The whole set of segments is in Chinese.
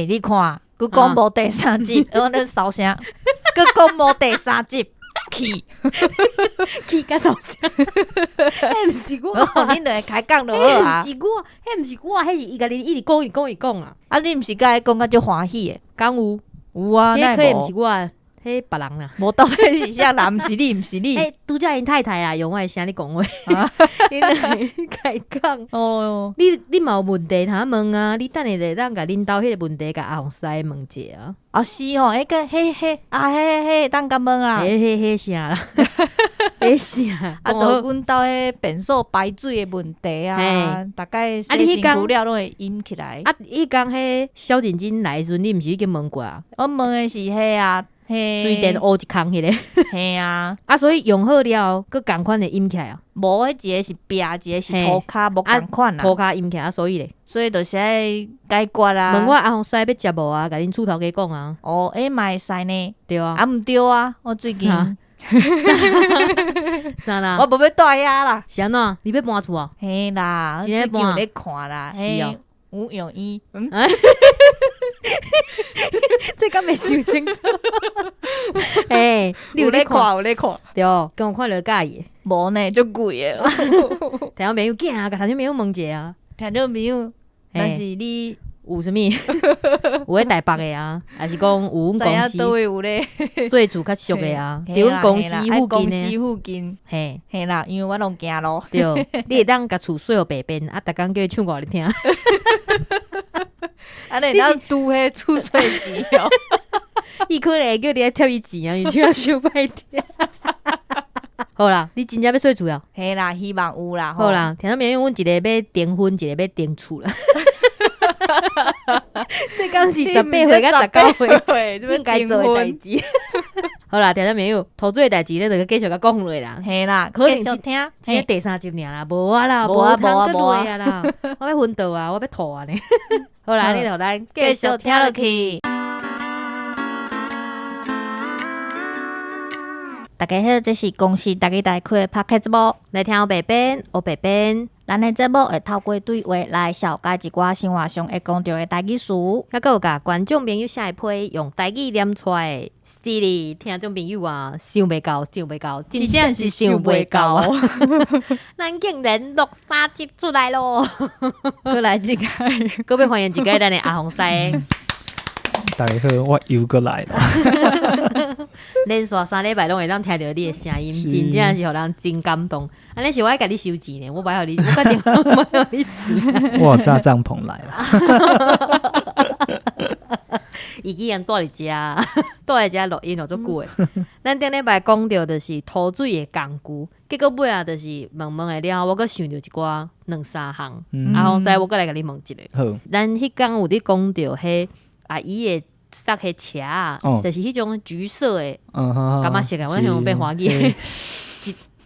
你看，佮讲无第3集，我咧烧声，佮讲无第3集。去甲烧声，迄毋是我，恁就会开讲就好啊。迄毋是我，迄是伊家己一直讲啊。啊，你毋是甲伊讲甲足欢喜诶？讲有啊，迄可以毋无是我，迄别人啦。无到底是啥啦？毋是你，毋是你。拄则因太太啦，用我的声咧讲话，因为甲伊讲。哦，你嘛有问题通问啊？你等下就当甲恁兜迄个问题，甲阿红师问一下啊。啊是吼，迄个嘿，当甲问啦。嘿啥啦？嘿啥？啊，就阮兜迄便所排水的问题啊，大概洗身躯了拢会淹起来。啊，迄工迄小认真来的时阵，你毋是已经问过啊？我问的是迄啊，迄水电乌一空迄个。嘿啊，啊，所以用好了，佮共款的淹起来啊。无，迄一个是壁，一个是涂骹，无共款啦。涂骹淹起来，所以咧，所以就是爱解决啦。问我阿红师要食无啊？甲恁厝头家讲啊。哦，嘛会使呢。对啊。啊，毋对啊，我最近啥啦？我无要住遐啦。是安怎？你要搬厝啊？嘿啦，真的搬最近有咧看啦。是哦。有用伊。这敢袂想清楚？你有咧看，有咧看。对，跟我看了介意。无呢，足贵诶。听到朋友囝啊，甲听到朋友问者啊。听到朋友，但是你有啥物？有咧台北诶啊，还是讲有阮公司？倒位有咧？税厝较俗诶啊，伫阮公司附近诶。公司附近。嘿啦，因为我拢行路。对，你会当甲厝税互白边，啊，逐工叫伊唱歌你听。啊，你当拄迄厝税钱哦。伊可能会叫你来贴伊钱啊，因为唱收歹听。好啦，你真正要税厝啊？嘿啦，希望有啦。好啦，听到没有？阮一个要订婚，一个要订厝啦。这刚是18岁甲19岁应该做的代志。好啦，听到没有？投资的代志，咱就继续甲讲落啦。嘿啦，可能继续听。今日第3集尔啦，无啊啦，无啊啦，我要昏倒啊，我要吐啊呢。好啦，你就咱继续听落去。大家好，这是公司大家大开的 Podcast 节目，来听我白边，我白边。咱的节目会透过对话来消解一寡生活上会讲到的台语词，还有甲观众朋友写批用台语念出来的。是哩，听众朋友啊，想袂到，真正是想袂到啊！咱竟然录3集出来咯！过来一个，搁要欢迎一个咱的阿红师。大家好，我又过来了。连续3礼拜拢会当听到你的声音，真正是互人真感动。安尼是我爱甲你收钱呢，我不爱互你，我决定我不爱互你钱。我有炸帐篷来了。伊竟然住伫遮，住伫遮录音哦，足久诶。咱顶礼拜讲到就是吐水诶工具，结果尾啊就是问诶了，我阁想到一寡2、3项。阿红师，我阁来甲你问一个。好，咱迄天有伫讲到迄阿姨诶塞迄车啊，就是迄种橘色诶，感觉色啊，我想变华语。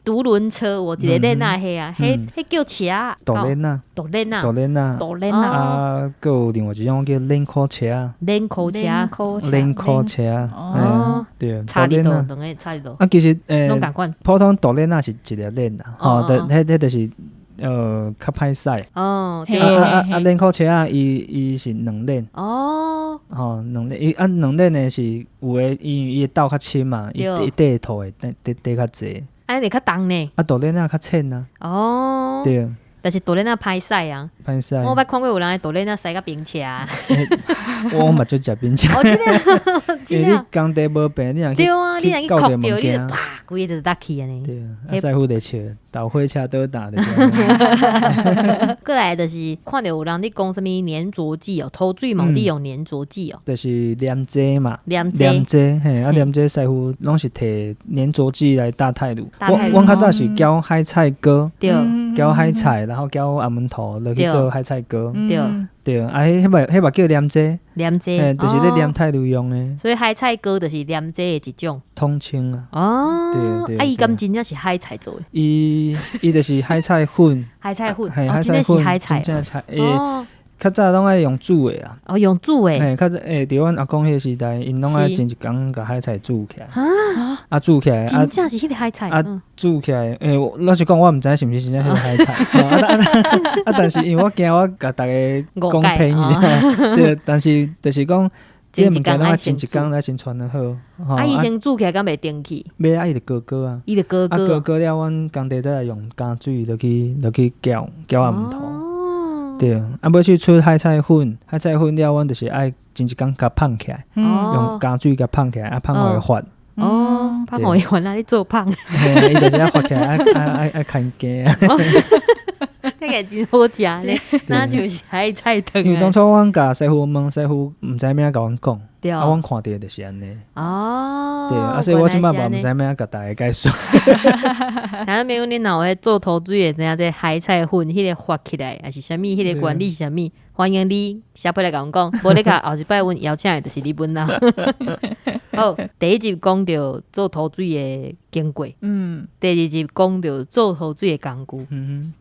独轮车，我一个练那迄啊，迄叫车。独轮啊，独轮啊，独轮啊，独轮啊。啊，佮有另外一种叫连裤车啊，连裤车，连裤车啊，对，差伫倒，两个差伫倒。啊，其实拢共款。普通独轮啊是一个链啦，吼，迄就是较歹驶。哦，对。啊，连裤车啊，伊是2链。哦。吼，2链，伊2链的是有诶，因为伊斗较深嘛，伊底土会底较济。安尼较重呢，啊，独轮啊较浅啊。哦，对，但是独轮啊歹驶啊，歹驶。我捌看过有人的独轮啊驶到冰车。我嘛就食冰车。哦，真的，真的。你工地无平，你若对啊，你若去哭掉，你就啪，规个就搭去安尼。对啊，师傅在笑，倒火车倒打的。过来就是看到有人伫讲什物粘着剂哦，吐水嘛伫用粘着剂哦，就是黏剂嘛，黏剂，嘿，啊黏剂师傅拢是摕粘着剂来搭态度。我较早是搅海菜糕，对，搅海菜，然后搅阿门头落去做海菜糕，对。对，啊，迄嘛叫黏剂，黏剂，就是咧黏态度用诶。所以海菜糕就是黏剂的一种。通称啊。哦。对。啊，伊敢真正是海菜做诶？伊就是海菜粉。海菜粉，海菜粉，真正是海菜。真正菜。较早拢爱用煮的啊。哦，用煮的。嘿，较早伫阮阿公迄个时代，因拢爱前一工甲海菜煮起来。啊，煮起来真正是迄个海菜。煮起来，老实讲，我毋知是毋是真正迄个海菜。但是因为我惊我甲逐个讲偏去，对，但是就是讲。即个物件拢爱前一工来先传得好。伊先煮起来敢袂顶去？袂啊，伊就高啊。伊就高。高了，阮工地再来用加水落去搅啊毋透。对，尾去出海菜粉了，阮就是爱前一工甲放起来，用加水甲放起来，放互伊发。放互伊发啊！你做芳。伊就是爱发起来，爱看鸡啊。那个真好食咧，那就是海菜汤。因为当初阮甲师傅问，师傅毋知咩甲阮讲，阮看到就是安尼。对，所以我即摆无毋知咩甲大家解说。但是没有你若有做头水的，知影这海菜粉迄个发起来，还是啥物？迄个原理是啥物？欢迎你下摆来甲阮讲，无你甲后一摆阮邀请的就是你本人。好，第一集讲到做头水的经过，第二集讲到做头水的工具，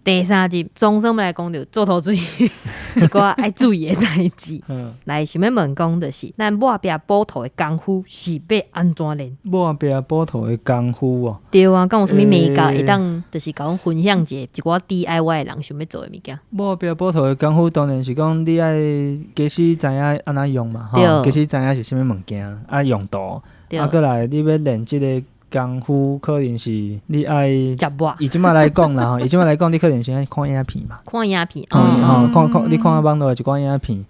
第三集总算来讲到做头水一寡爱注意的代志。来，想要问讲就是咱抹壁补头的功夫是要安怎练？抹壁补头的功夫哦，对啊，敢有啥物美感会当就是甲阮分享一寡 DIY 的人想要做的物件？抹壁补头的功夫当然是讲你爱假使知影安怎用嘛，假使知影是啥物物件啊用途，过来你要练即个功夫，可能是你爱接抹。以即摆来讲啦，以即摆来讲，你可能先爱看影片嘛，看影片，你看网络一寡影片，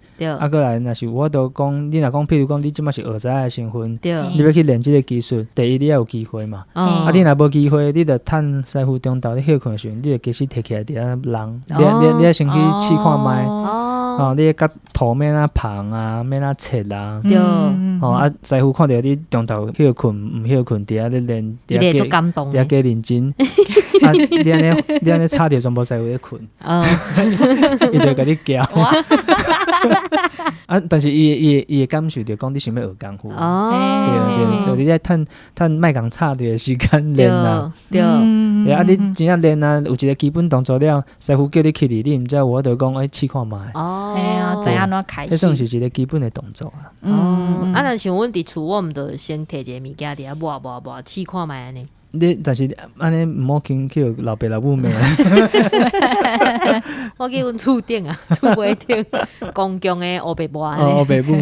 过来若是我都讲，你若讲，譬如讲，你即摆是学知的身份，你要去练即个技术，第一你要有机会嘛，你若无机会，你着趁师傅中昼你休困的时阵，你着假使摕起来伫遐人，你要先去试看卖，你甲图免啊旁啊，免啊切啊，师傅看到你中昼休困毋休困，伫遐咧练，伫遐加认真，你安尼吵着全部师傅咧困，伊就甲你叫。但是伊会感受着讲你想要学功夫，对，你在趁莫共吵着时间练啊，对，你真正练啊，有一个基本动作了，师傅叫你起哩，你毋知我就讲试看卖，知影安怎开始，迄算是一个基本的动作啊。若像阮伫厝，我毋着先摕一个物件伫遐抹试看卖安尼。但是安尼毋好轻叫老爸老母骂。我叫阮厝顶啊，厝尾顶公共的乌白抹安尼。乌白母，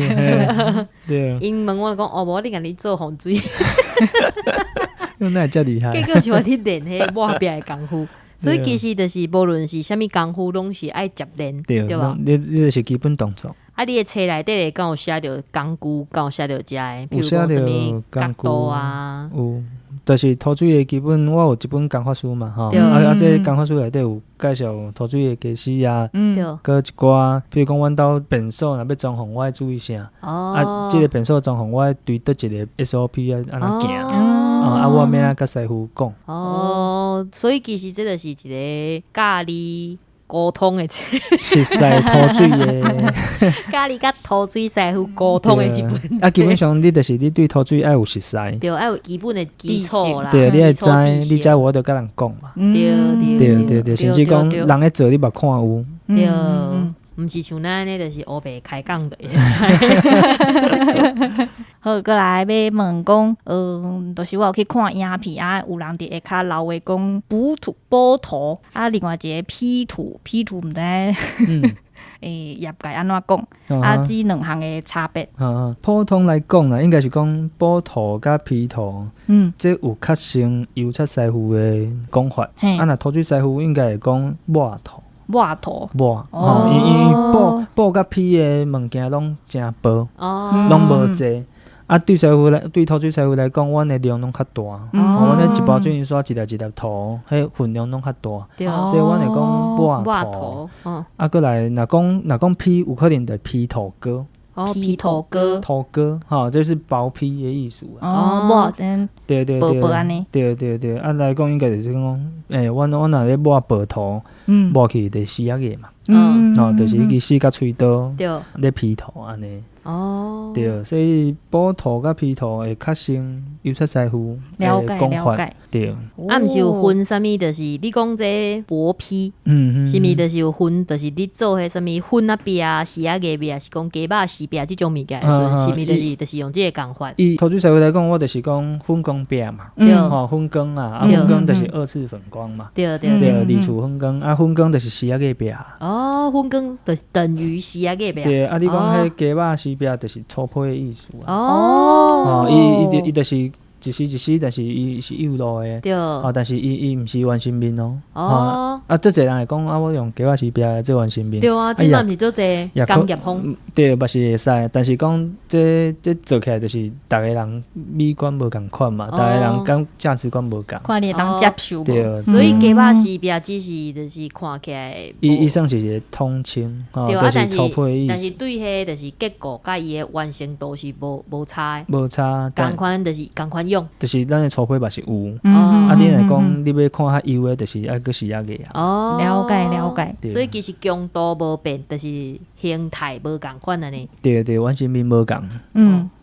对。因问我讲，无你甲你做风水。那会遮厉害。结果是我伫练迄抹壁的功夫。所以其实就是无论是啥物功夫，拢是爱接练，对吧？你就是基本动作。你的册内底敢有写着工具，敢有写着遮的，比如讲啥物角度啊。有，就是涂水的基本，我有一本工法书嘛，这工法书内底有介绍涂水的技师啊，搁一寡，比如讲阮兜便所若要装潢，我爱注意啥？这个便所装潢，我爱对倒一个 SOP 安怎行？我免甲师傅讲。所以其实这就是一个教你沟通的，熟悉涂水的，教你甲涂水师傅沟通的一本。基本上你就是你对涂水爱有熟悉，对，爱有基本的基础啦。对，你会知，你知我就甲人讲嘛。对，甚至讲人咧做，你嘛看有。对。毋是像咱呢，就是乌白开讲的。好，过来要问讲，就是我有去看影片啊，有人伫下骹留话讲补涂啊，另外一个P图毋知业界安怎讲？这两项的差别。普通来讲啦，应该是讲补涂甲P图，这有较像油漆师傅的讲法。若涂水师傅应该会讲抹涂。抹涂，因为布甲皮的物件拢真薄，拢无济。对涂水师傅来讲，阮的量拢较大，阮的一包水银刷一粒涂，迄分量拢较大，所以阮会讲抹涂。过来若讲皮，有可能就皮涂膏。皮涂膏，这是薄皮的意思抹对，薄安尼。对，来讲应该就是讲，阮若咧抹薄涂，抹去就死个嘛，就是去死甲喙刀，咧皮涂安尼。哦，对，所以补土甲批土会较省油漆师傅了解了解，对。啊，毋是有分啥物？就是你讲这薄坯，是毋？就是有分，就是你做迄啥物粉啊壁啊、石仔个壁啊，是讲鸡肉石壁即种物件，是毋？就是用即个工法。以土水师傅来讲，我就是讲粉光壁嘛，粉光啊，粉光就是二次粉光嘛，对，二次粉光啊，粉光就是石仔个壁。哦，粉光就是等于石仔个壁。对，啊，你讲迄鸡肉石壁就是粗胚的意思啊。哦，伊就是。一时，但是伊是幼路的，对，但是伊毋是完成面哦。啊，这侪人来讲，我用鸡肉石壁做完成面。对啊，即嘛毋是做这工业风。对，嘛是会使，但是讲这做起来就是，逐个人美观无共款嘛，逐个人讲价值观无共。看你当接受无？对，所以鸡肉石壁只是就是看起来。伊算是一个通称，就是粗胚的意思。但是对迄就是结构甲伊的完成度是无差的。无差。同款就是同款。就是咱的粗胚嘛是有，啊，你来讲，你要看较幼的，就是爱个石仔个啊。哦，了解。所以其实强度无变，就是形态无共款安尼。对，完全面无共。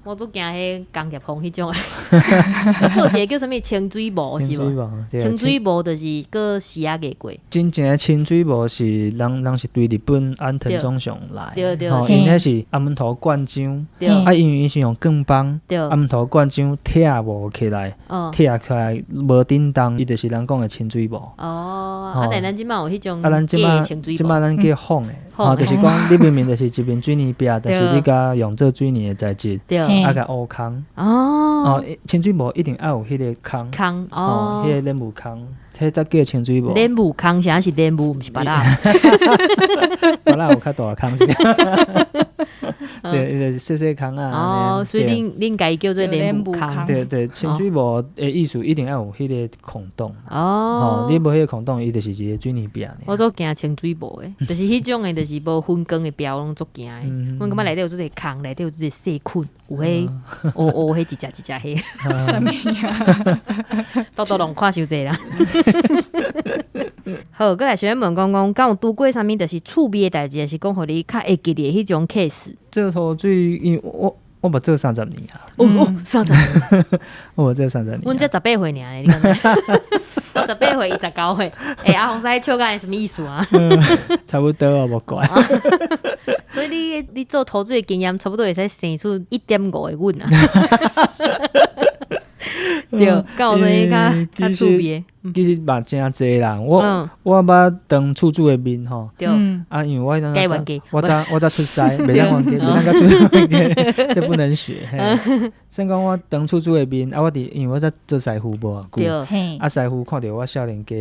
我都惊迄工业风迄种的。还有一个叫啥物清水模是无？清水模就是个石仔个过。真正的清水模是人是对日本安藤忠雄来，对，因迄是阿门头灌浆，啊，因为伊是用钢棒，阿门头灌浆拆无起来，拆起来无叮当，伊就是人讲的清水模。啊，但咱即马有迄种假清水模，即马咱叫仿的，就是讲你明明就是一面水泥壁，但是你甲用做水泥的材质。啊，甲乌空清水模一定要有迄个空，迄个莲雾空，迄才叫清水模。莲雾空啥是莲雾，毋是巴拉。巴拉有较大空。对，就是细空啊。所以恁家叫做莲雾空。对，清水模的意思一定要有迄个孔洞。你无迄个孔洞，伊就是一个水泥壁。我做惊清水模的，就是迄种的，就是无分工的标，拢做惊的。阮感觉内底有做个空，内底有做个细菌。有迄黑一只黑，什么呀？都拢看伤济啦。好，过来想问讲，敢有拄过啥物？就是趣味的代志，是讲互你较会记的迄种 case。做土水，因为我无做30年啊。30年，我做30年。阮才18岁尔，你看。我18岁，19岁。阿洪师笑干什么意思啊？差不多啊，无怪。所以你做投资的经验，差不多会使生出1.5个阮啊。对，到所以较趣味。其实嘛真济啦，我捌当厝主的面吼，对，因为我早出师，袂当还给，袂当甲厝主还给，这不能学。先讲我当厝主的面，因为我早做师傅无啊久，师傅看到我少年家，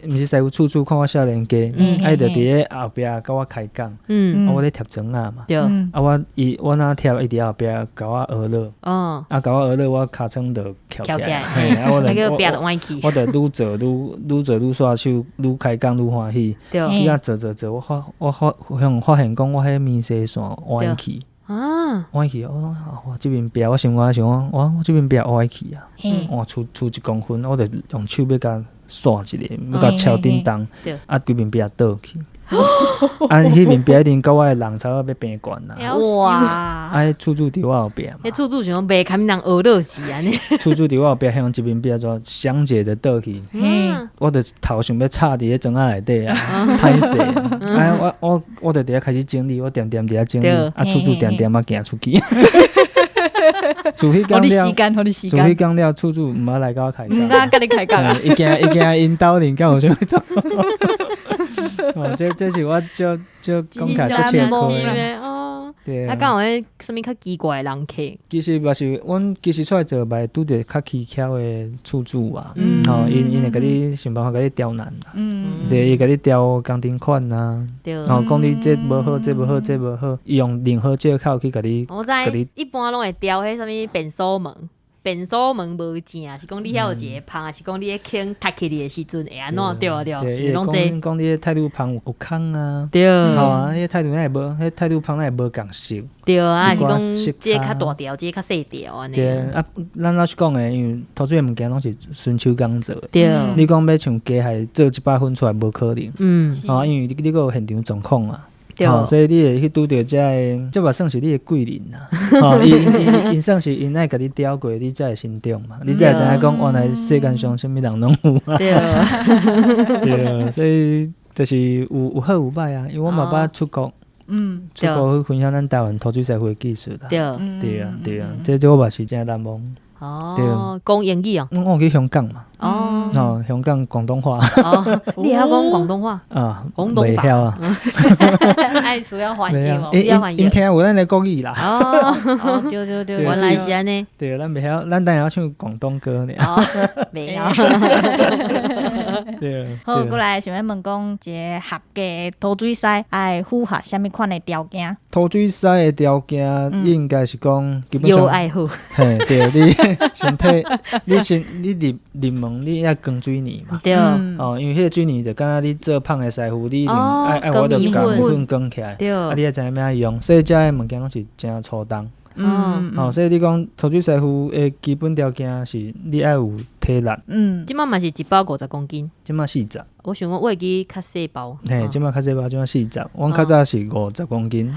毋是师傅厝主看我少年家，就伫咧后壁甲我开讲，我咧贴砖啊嘛，我若贴伊伫后壁甲我学乐，甲我学乐，我尻川就翘起来，我就愈做愈刷手，愈开讲愈欢喜。对，伊啊做，我发现讲我迄面细线歪去歪去我这边壁我想我这边壁歪去啊，我出1公分，我就用手要甲刷一下，要甲敲叮当，规面壁倒去。迄面壁一定甲我的人差要变悬啦！哇！厝主伫我后壁嘛。迄厝主想讲袂堪人学乐死安尼。厝主伫我后壁，向一面壁做详解的倒去。我的头想要插伫迄砖仔内底啊，歹势啊！我就伫遐开始整理，我点伫遐整理，厝主点行出去。除非讲了，厝主毋捌来甲我开讲。毋敢甲你开讲啊！伊惊因兜人甲有啥物做。这是我就讲起来这些可能。对啊。敢有迄啥物较奇怪的人客？其实嘛是，阮其实出来做嘛，拄着较蹊跷的厝主啊。因会甲你想办法甲你刁难啦。对，伊甲你刁工程款啊。对。讲你这无好，这无好，这无好，伊用任何借口去甲你。我知，一般拢会刁迄啥物便所门。便所门无正，是讲你遐有一个芳，是讲你咧轻踢起你的时阵会安怎？对，是拢这。讲你的态度芳有空啊。对。迄态度迄态度芳那会无共识。对啊，是讲这较大条，这较细条安尼。对啊，咱老实讲诶，因为投资的物件拢是顺手工做的。对。你讲要像机械做100分出来无可能。因为你个有现场状况嘛。所以你会去拄着这嘛算是你的贵人啦。因算是因爱甲你雕过，你才会成长嘛。你才会知影讲，原来世间上什么人拢有啊。对，所以就是有好有歹啊。因为我嘛捌出国。出国去分享咱台湾投水师傅的技术啦。对啊，这我嘛是真难忘。讲英语哦。我有去香港嘛。香港广东话。你晓讲广东话？广东话。袂晓啊。爱需要翻译哦。因听有咱的国语啦。对，原来是安尼。对，咱袂晓，咱当然要唱广东歌呢。袂晓。对。好，过来想要问讲，一个合格的投水师爱符合什么款的条件？投水师的条件应该是讲，基本上。又爱好。嘿，对，你身体，你入门，你要灌水泥嘛。对。因为迄个水泥就敢若你做芳的师傅，你一定爱我着甲米粉灌起来。对。你要知影要用，所以遮的物件拢是真粗重。所以你讲投水师傅的基本条件是你爱有体力。即摆嘛是一包50公斤。即摆40。我想讲我会记较细包。嘿，即摆较细包，即摆40。阮较早是50公斤。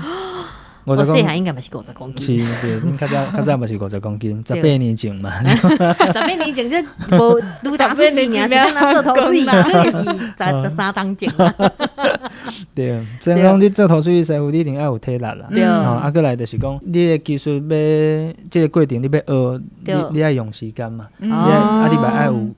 我细汉应该嘛是50公斤。是，对，恁较早嘛是50公斤，18年前嘛。18年前这无愈长出4年，是敢若做投水，可能是13当前啦。对，所以讲你做投水师傅，你一定要有体力啦。对。过来就是讲，你的技术要，这个过程你要学，你要用时间嘛。你嘛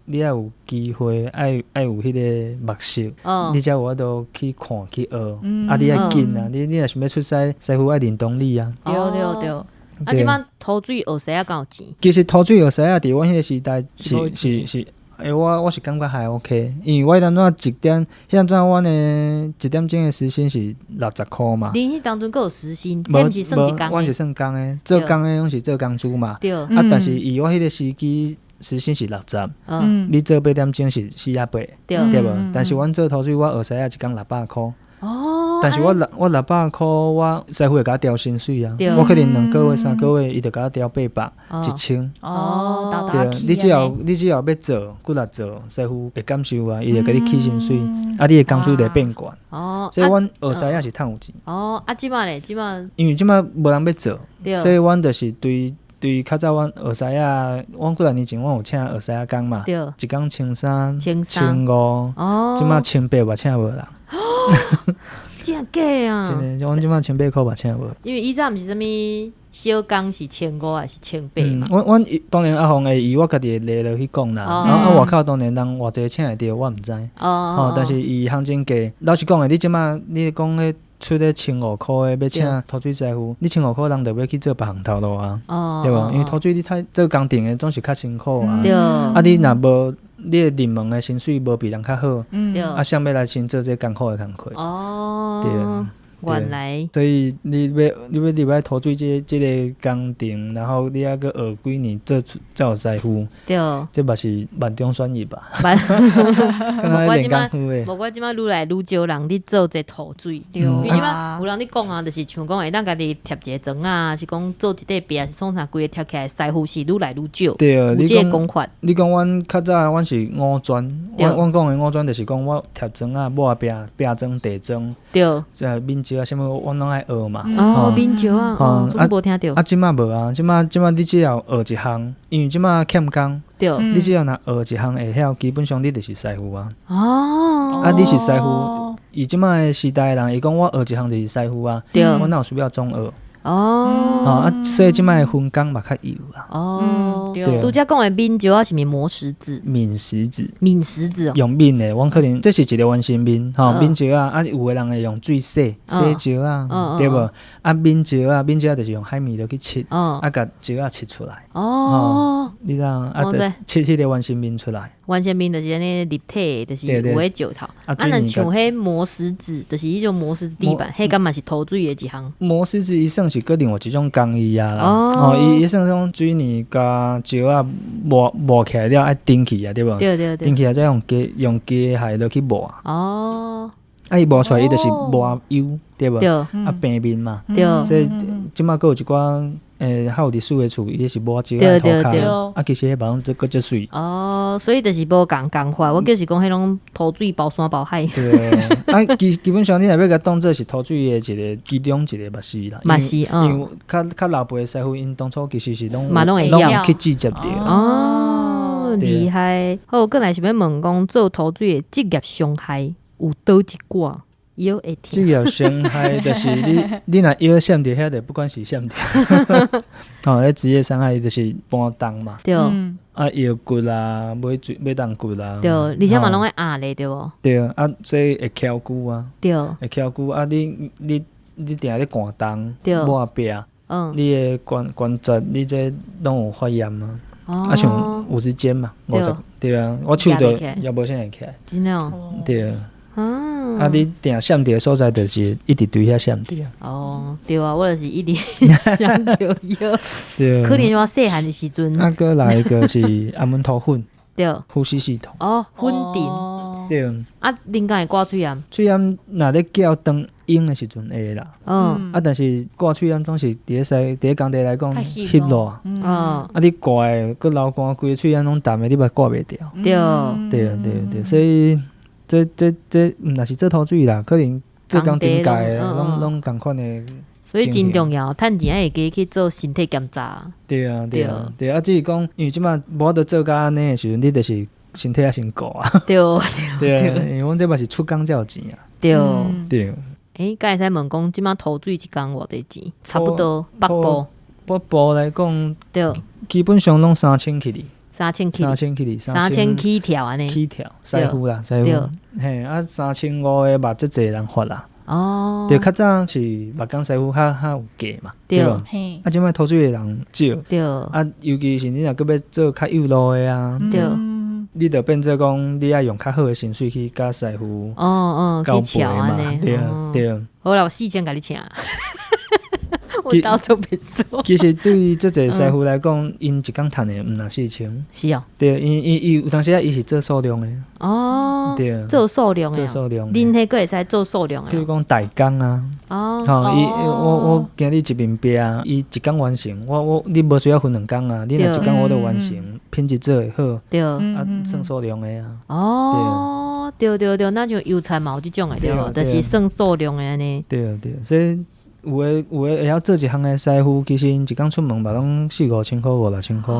你要有机会，爱有迄个目睭，你才有法度去看去学。你要紧啊！你若想要出师傅爱认同你啊。对。即摆投水学师敢有钱？其实投水学师伫阮迄个时代是。我是感觉还 OK， 因为我当初迄阵阮的1点钟的时薪是60块嘛。你迄当阵佫有时薪，迄毋是算一工？我是算工的，做工的拢是做工资嘛。对。但是以我迄个时期时薪是60，你做8点钟是48，对无？但是阮做投水，我学师一工600块。但是我600块，我师傅会甲我调薪水啊。我可能2个月、3个月，伊就甲我调800、1000。对，你只要要做，骨力做，师傅会感受啊，伊就甲你起薪水，你的工资就变悬。所以阮学师也是趁有钱。即摆咧，因为即摆无人要做，所以阮就是对较早阮学师阮几来年前阮有请学师工嘛，一工1300、1500，即摆1800嘛请无人。真假啊！真的，阮即摆1800块嘛请无。因为以前毋是啥物小工是1500还是1800嘛。阮当然阿红会以我家己的例落去讲啦，然后外口当然人偌济请会着我毋知。但是伊行情价，老实讲的，你即摆你讲迄出咧1500块的要请投水师傅，你1500块人就要去做别项头路啊，对无？因为投水你做工程的总是较辛苦啊。你若无你的入门的薪水无比人较好，想要来先做这艰苦的工课。对。原来，所以你要入来投水这个工程，然后你还阁学几年做才有师傅，对，这嘛是万中选一吧。我即摆愈来愈少人伫做这投水，因为即摆有人伫讲啊，就是像讲会当家己贴一个砖啊，是讲做一块壁，是创啥规个贴起来，师傅是愈来愈少。对，有这个讲法。你讲阮较早阮是五砖，阮讲的五砖就是讲我贴砖啊，抹壁砖、地砖，对，面石啊，什么阮拢爱学嘛。面石啊，怎无听着？即摆无啊，即摆你只要学一项，因为即摆欠工，你只要若学一项会晓，基本上你就是师傅啊。你是师傅，以即摆的时代的人，伊讲我学一项就是师傅啊，我哪有需要总学？所以即摆的分工嘛较有啦。对，拄则讲的面石啊，是面磨石子。面石子哦。用面的，阮可能这是一个完成面，面石啊，有的人会用水洗石啊，对无？面石就是用海绵落去切，甲石啊切出来。你知影？切迄个完成面出来。完成面就是安尼立体，就是有迄石头。咱像迄磨石子，就是迄种磨石子地板，迄敢嘛是投水的一项。磨石子伊算是另外一种工艺啊啦。伊算种水泥甲石啊磨起来了，爱顶起啊，对无？对。顶起来再用机械落去磨。伊磨出来伊就是磨油，对无？平面嘛。所以即摆佫有一寡还有伫树的厝，伊是抹石仔涂骹，啊，其实迄毛佫足水。哦，所以就是无共法，我就是讲迄种土水包山包海。对，啊，基本上你若要甲当做是土水的一个其中一个目视啦。目视，因为较老辈的师傅，因当初其实是拢会去直接着。哦，厉害！好，过来是要问讲做土水的职业伤害有倒一寡？药会听。职业伤害就是你若药闪着遐，就不管是闪着。迄职业伤害就是搬动嘛。对。啊，腰骨啦，尾动骨啦。对，而且嘛拢会压咧，对无？对啊，所以会翘骨啊。对。会翘骨啊！你定咧寒冬，抹壁，你的关节，你这拢有发炎啊。啊，像50肩嘛，50对啊，我手就也无啥会起来。真的哦。对。啊，你定闪着所在，就是一直对遐闪着。哦，对啊，我就是一直闪着药。对。可能我细汉的时阵。啊，搁来一个是阿门头粉。对。呼吸系统。哦，粉尘。对。啊，恁敢会挂喙炎？喙炎若咧叫当用的时阵会啦。啊，但是挂喙炎总是伫咧工地来讲翕落。啊，你挂的搁流汗，规个喙炎拢淡的，你嘛挂袂掉。对，所以。这若是做土水啦，可能做工顶界的，拢共款的。所以真重要，趁钱会记去做身体检查。对啊，只是讲，因为即马无得做甲安尼的时阵，你就是身体也先顾啊。对，因为阮这嘛是出工才有钱啊。对。敢会使问讲，即马土水一工偌济钱？差不多北部来讲，对，基本上拢3000起哩。3000起跳安尼。起跳，师傅啦，师傅。嘿，啊3500的嘛，足侪人发啦。哦。对，较早是目工师傅较有价嘛。对。啊，即摆土水的人少。对。啊，尤其是你若搁要做较幼路的啊。对。你着变做讲，你爱用较好的薪水去甲师傅。去瞧安尼。对。好啦，我4000甲你请。我到处别说。其实对于这个师傅来讲，因一工赚的毋若4000。是哦。对，因有当时伊是做数量的。哦。对。做数量的。恁迄个会使做数量的。比如讲代工啊。哦。我今日一面壁，伊一工完成，你无需要分2工啊，你若一工我都完成，品质做会好。对。啊，算数量的啊。哦。对，那就油菜嘛有即种的对，就是算数量的安尼。对，所以。有的会晓做一项的师傅，其实因一工出门嘛，拢4-5千块、5-6千块。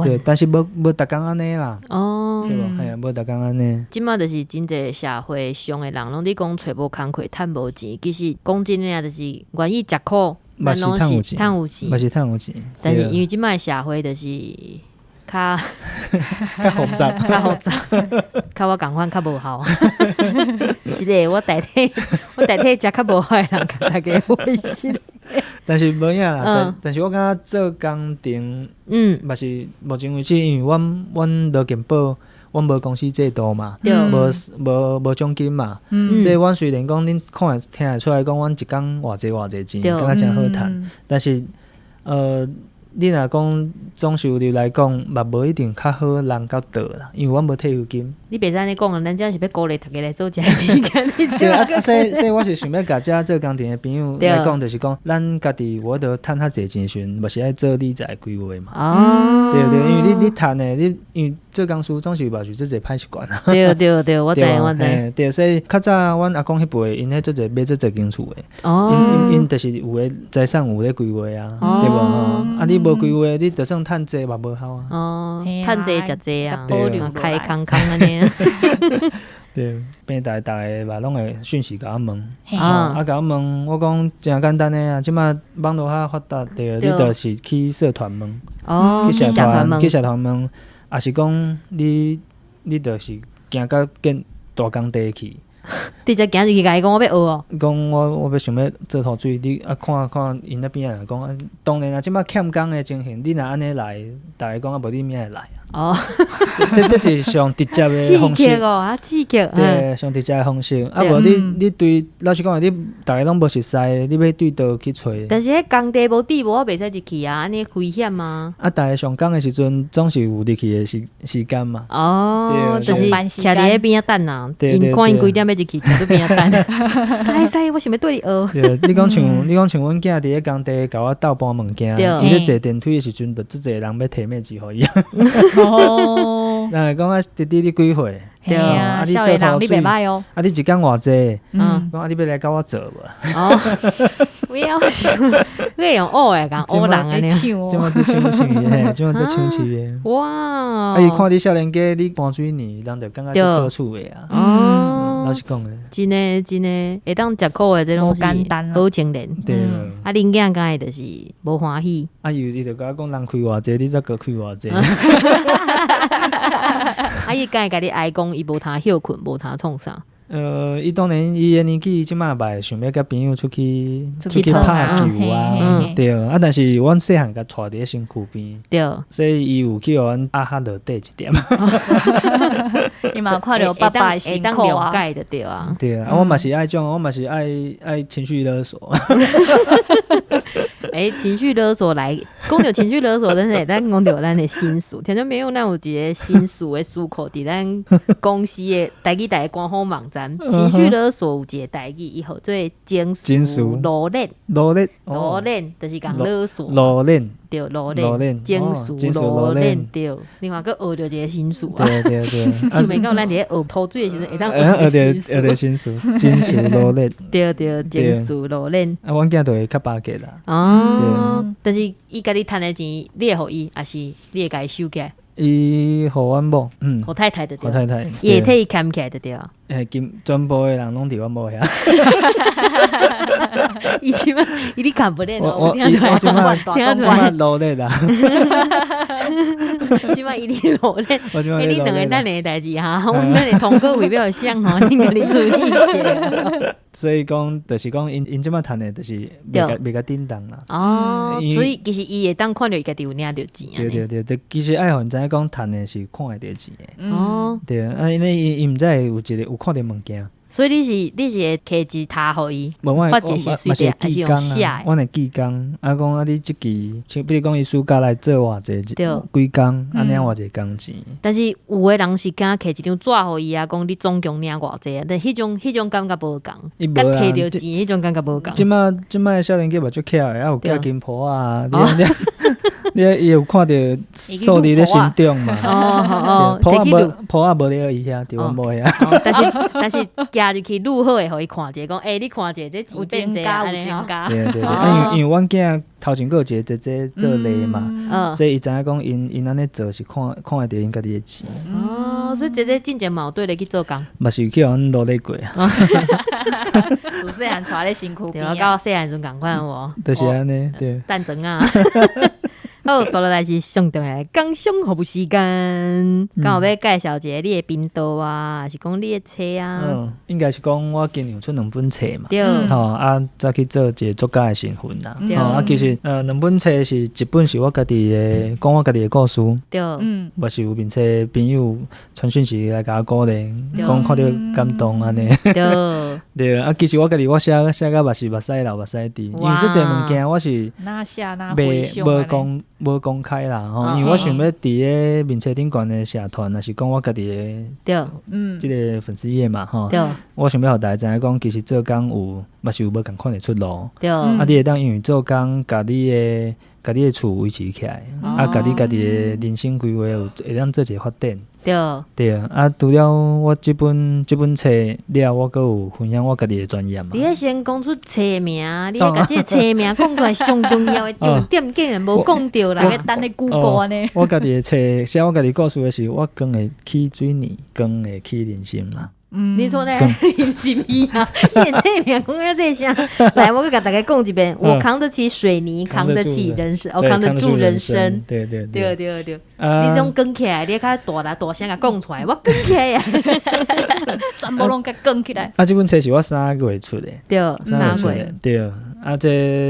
对，但是无逐工安尼啦。哦。对无？系啊，无逐工安尼。即马就是真济社会上的人，拢伫讲找无工课、趁无钱。其实讲真诶啊，就是愿意食苦，嘛是趁有钱。嘛是趁有钱。但是因为即马社会就是较复杂，较我共款较无效。是咧，我代替食较无好诶人，甲大家回信。但是无影啦，但是我感觉做工程，嘛是目前为止，因为阮劳健保，阮无公司制度嘛，无奖金嘛，所以阮虽然讲恁看听得出来讲，阮一工偌济钱，感觉真好趁，但是你若讲总收入来讲，嘛无一定较好人到倒啦，因为阮无退休金。你袂使安尼讲啊，咱这是要鼓励大家来做这个物件。对啊，所以我是想要甲遮做工程的朋友来讲，就是讲咱家己我得趁较济钱时阵，嘛是爱做理财规划嘛。哦。对，因为你趁的，因为做工书总是嘛是做者歹习惯啊。对，我知。对，所以较早阮阿公迄辈，因迄做者买做间厝的。哦。因就是有诶财产有咧规划啊，对无吼？啊，你无规划，你就算趁济嘛无效啊。哦。趁济食济啊，开空安尼。对，变大家嘛拢会讯息甲我问，甲我问，我讲真简单的啊，即马网络较发达，对，你就是去社团问，去社团问，也是讲你就是行到建大工地去。你才行入去甲伊讲我要学哦。讲我要想要做土水，你啊看因那边人讲，当然啊，即马欠工的情形，你若安尼来，大家讲啊，无你免会来啊。哦，这是上直接的方式。刺激哦，刺激。对，上直接的方式。啊，无你对老实讲，你大家拢无熟悉，你要对倒去找。但是迄工地无底，我袂使入去啊，安尼危险吗？啊，大家上工的时阵，总是有入去的时间嘛。哦，就是徛伫迄边啊等啊，因看因几点要要入去坐在边仔等。使，我想要对你学。你讲像阮囝伫咧工地甲我斗搬物件，伊咧坐电梯的时阵，就真侪人要摕面子互伊。哦，那讲弟弟你几岁？对啊，少年人你袂歹哦。你一工偌济？讲你要来甲我做无？哦，不要想，你用学诶，讲学人安尼。即马做抢市诶，即马做抢市诶。哇！伊看你少年家你搬水泥，人就感觉做好处诶啊。哦，老实讲诶，真诶，会当食苦诶，这种是好青年。对。啊，恁囝敢会就是无欢喜。伊就甲我讲人开偌济，你则个开偌济。伊敢会甲你哀讲，伊无通休困，無通創啥？伊当然伊的年紀即馬袂想要甲朋友出去拍球啊，对啊。但是阮細漢甲帶佇身軀邊，對，所以伊有去互阮壓下落底一點。伊嘛看到爸爸辛苦啊，對啊。對啊，我嘛是愛種，我嘛是愛情緒勒索。情緒勒索來，講到情緒勒索，但是咱講到咱的心事，聽到沒有？咱有一個心事的出口佇咱公司的台語台官方網站，情緒勒索有一個台語，伊號做情緒羅鏈，羅鏈就是講勒索，羅鏈對，羅鏈情緒羅鏈對，另外個學到一個心事啊，對，想袂到咱佇學吐水的時陣會當學到心事，情緒羅鏈，對，情緒羅鏈，阮囝就會較巴結啦。哦，但是伊甲你趁的錢，你會互伊，還是你會甲伊收起來？伊互阮某，互太太就對，互太太，伊會替伊牽起來就對。全部的人攏佇阮某遐。伊即擺伊你看不練哦，我即擺努力啦。即擺伊你努力，你兩個咱的代誌哈，阮咱的通過會比較像吼，你甲你處理者。所以講，就是講，因即擺趁的，就是袂甲叮當啦。哦，所以其實伊會當看到伊家己有領到錢啊。對，其實愛互因知影講，趁的是看會到錢的。哦，對啊，因為伊毋知有看到物件。所以你是會摕一沓互伊，或者是隨便還是用寫的？阮會記工，講你即期，像比如講伊暑假來做偌濟，幾工，安領偌濟工錢。但是有的人是敢摕一張紙互伊啊，講你總共領偌濟啊，但迄種感覺無共，甲摕到錢迄種感覺無共。即擺少年家嘛足巧的，有寄金鋪啊，你有看到數字咧心中嘛？鋪啊無咧伊遐，佇阮某遐。但是寄入去愈好的，互伊看者，講你看者這有增加，有增加。對，因為阮囝頭前佫有一個姐姐做禮嘛，所以伊知影講因安尼做是看會到因家己的錢。哦，所以姐姐進前嘛有對咧去做工，嘛是有去互阮努力過啊。自細漢帶咧身軀邊啊，對，我細漢陣共款喎，就是安尼，對。蛋裝啊。好，接落來是上重要的工商服務時間，剛好要介紹一下你的頻道啊，還是講你的冊啊？應該是講我今年有出2本冊嘛，對，再去做一個作家的身份啦。其實2本冊是一本是我家己的，講我家己的故事，對，我是有並且朋友傳訊息來甲我鼓勵，講看到感動安尼，對，其實我家己我寫甲目屎目屎流目屎滴，因為這個物件我是無公開啦，因為我想要佇個面冊頂懸的社團，也是講我家己的即個粉絲頁嘛，我想要互大家知影講，其實做工嘛是有無共款的出路，你會當因為做工，甲你的厝維持起來，甲你家己的人生規劃會當做一個發展。對啊，除了我這本冊了，我閣有分享我家己的專業嘛。你要先講出冊名，你要把這個冊名講出來上重要的重點，竟然無講到啦，等你Google呢。我家己的冊寫我家己故事的是，我更會起水泥，更會起人心嘛。你說那人心意啊？你這名講到這聲，來，我給大家講一遍，我扛得起水泥，扛得起人生，我扛得住人生。對。你攏講起來，你較大聲甲講出來，我講起來呀，全部攏甲講起來。這本冊是我3月出的，對，3月，對。這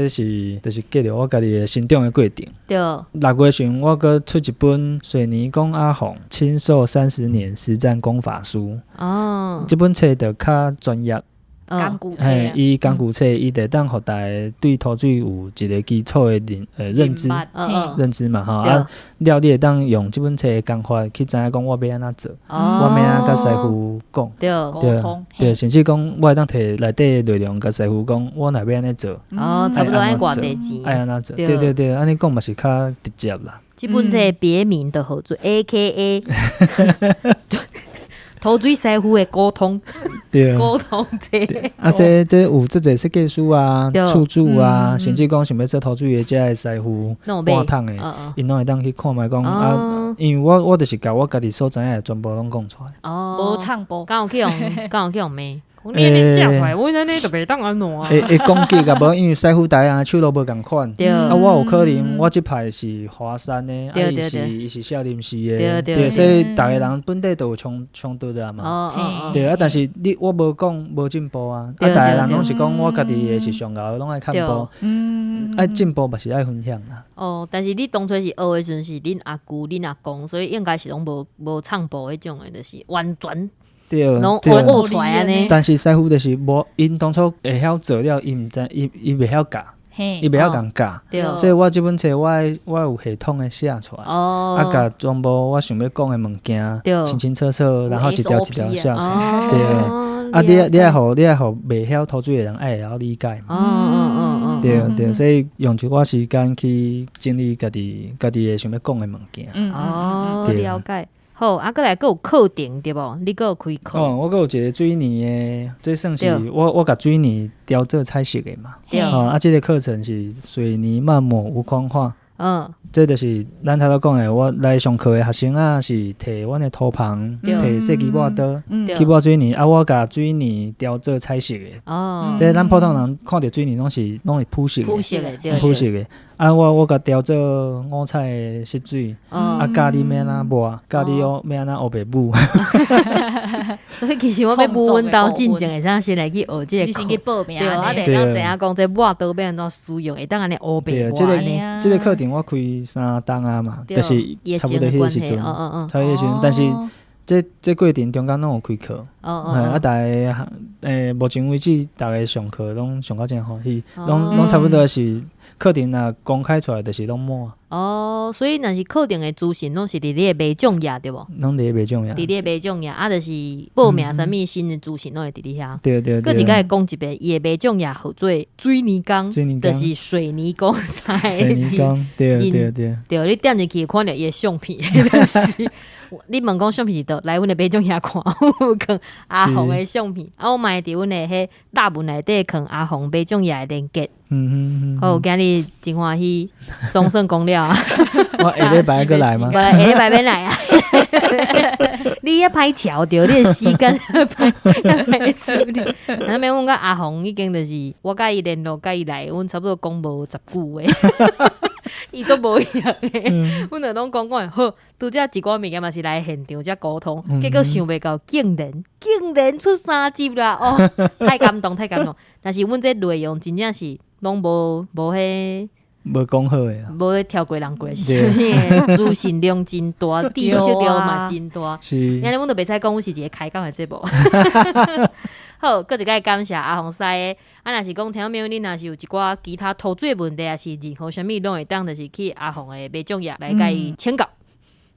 是就是記錄我家己的成長的過程。對，6月份我閣出一本《水泥工阿鳳親授30年實戰功法書》。哦，這本冊就較專業，钢骨册，伊钢骨册伊得当互大家对土水有一个基础的认知嘛吼，啊，了你会当用这本册的讲法去知影讲我要安怎做，我要安甲师傅讲，对，甚至讲我会当摕内底内容甲师傅讲，我若要安尼做，差不多爱偌济钱，爱安怎做，对，安尼讲嘛是较直接啦。这本册别名的合作 ，AKA 土水师傅的沟通，沟通册。啊，这有这个设计师啊、厝主啊，甚至讲想要做土水的这师傅、半桶的，因拢会当去看卖讲啊，因为我就是甲我家己所知影全部拢讲出来。无唱播，刚有去用咩？你安写出来，我安尼就袂当安怎啊？会讲解甲无，因为师傅大家手都无共款。啊，我有可能我即派是华山的，啊伊是少林寺的，对，所以逐个人本地都有冲突的嘛。对啊，但是我无讲无进步啊，啊，逐个人拢是讲我家己的是上熬，拢爱看步。爱进步嘛是爱分享啦。但是你当初是学的时阵是恁阿舅、恁阿公，所以应该是拢无唱步迄种的，就是完全。拢学出来安尼，但是师傅就是无，因当初会晓做了，伊毋知伊袂晓教，伊袂晓共教，所以我即本册我有系统的写出来，啊，甲全部我想要讲的物件清清楚楚，然后一条一条写出来，对啊，你爱互袂晓土水的人爱会晓理解嘛，对，所以用一寡时间去整理家己的想要讲的物件，了解。好，啊，过来还有课程对无？你还有开课？我还有一个水泥的，这算是我甲水泥雕做彩色的嘛。啊，这个课程是水泥慢抹无框画。这就是咱头讲的，我来上课的学生啊，是摕阮的涂棚，摕设计抹刀去抹水泥，啊，我甲水泥雕做彩色的。这咱普通人看到水泥拢是朴色的，朴色的。啊，我甲雕做五彩的色水，啊，教你要安怎抹，教你要安怎黑白母。所以其实我要补阮兜进前会当先来去学这个课，去报名，对，啊，得当知影讲这抹刀要安怎使用，会当安尼黑白抹安尼。这个课程我开3档啊嘛，就是差不多迄个时阵，差不多时阵，但是这过程中间拢有开课，啊，大家目前为止大家上课拢上到真欢喜，拢差不多是。课程若公开出来，就是拢满。所以若是课程的资讯，拢是伫你的卖种页对无？拢伫卖种页。伫你的卖种页，啊，就是报名啥物新的资讯，拢会伫你遐。对。佮一个讲一遍，伊的卖种页号做水泥工，就是水泥工赛。水泥工，对。对，你点进去看着伊的相片，你问讲相片是倒，来阮的卖种页看，有放阿红的相片，啊，我嘛会伫阮的迄大文内底放阿红卖种页的连结。好，今日真欢喜，总算讲了啊！我下礼拜过来吗？不，下礼拜免来啊！你要歹瞧着，你的时间要歹处理。那边阮甲阿红已经就是我甲伊联络，甲伊来，阮差不多讲无10句话。伊做无样诶，阮就拢讲好，拄则一寡物件嘛是来现场才沟通，结果想袂到竟然出3集啦！太感动。但是阮这内容真正是拢无迄。无讲好诶，无咧跳过人过是啥物？资讯量真大，知识量嘛真大。因为阮就袂使讲，阮是一个开讲诶节目。好，搁一个感谢阿红师诶。若是讲听众朋友，恁若是有一寡其他土水问题，也是任何啥物，拢会当就是去阿红诶卖种页来甲伊请教。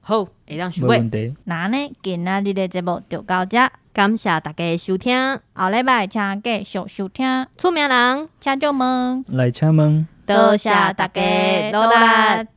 好，会当收尾。那呢，今仔日的节目就到这，感谢大家收听。后礼拜请继续收听。出名人，请注问，来请问。多谢大家努力。